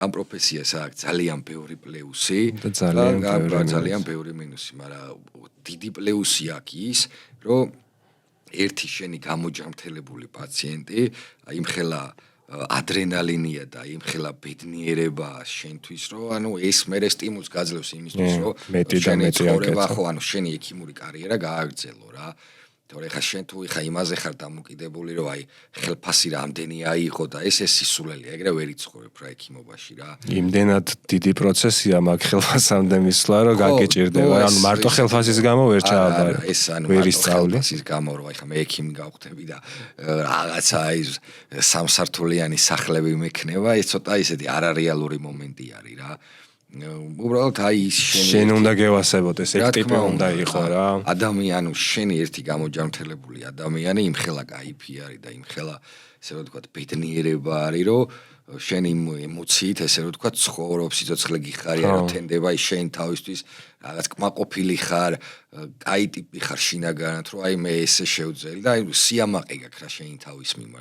ამ პროფესიას აქვს ძალიან ბევრი პლუსი და ძალიან ბევრი მინუსი, მაგრამ დიდი პლუსი აქვს ის, რომ ერთი შენი გამოჯამრთელებული პაციენტი, აი იმხელა ადრენალინია და იმხელა ბედნიერება შენთვის, რომ ანუ ეს მერე სტიმულს გაძლევს იმისთვის, რომ შენი ცხოვრება ხო, ანუ შენი ექიმური კარიერა გააგრძელო რა. თორე ხა შენ თუ ხა იმაზე ხარ დამოკიდებული, რომ აი ხელფასი რამდენი აიღო და ეს სისულელია, ეგრე ვერ იცხოვრებ რა ექიმობაში რა. იმდენად დიდი პროცესია მაგ ხელფასამდე მისვლა, რომ გაგეჭირდება. ანუ მარტო ხელფასის გამო ვერ ჩააბარე. ეს ანუ მარტო ხელფასის გამო, რომ აი ხა მე ექიმი გავხდები და რაღაცა აი სამსართულიანი სახლები მექნება, ეს ცოტა ისეთი არარეალური მომენტი არის რა. უბრალოდ აი შენ უნდა გევასებოდეს, ეს ტიპი უნდა იყო რა. ადამიანი შენი ერთი გამოჯამრთელებული ადამიანი იმხელა кайფი არის და იმხელა ესე რომ ვთქვათ ბედნიერება არის, რომ შენ იმ ემოციით ესე რომ ვთქვათ ცხოვრობ, სიცოცხლე გიხარია, რომ თენდება შენ თავისთვის რაღაც კმაყოფილი ხარ, კაი ტიპი ხარ შინაგანად, რომ აი მე ესე შევძელი და აი სიამაყე გაქვს რა შენი თავის მიმართ.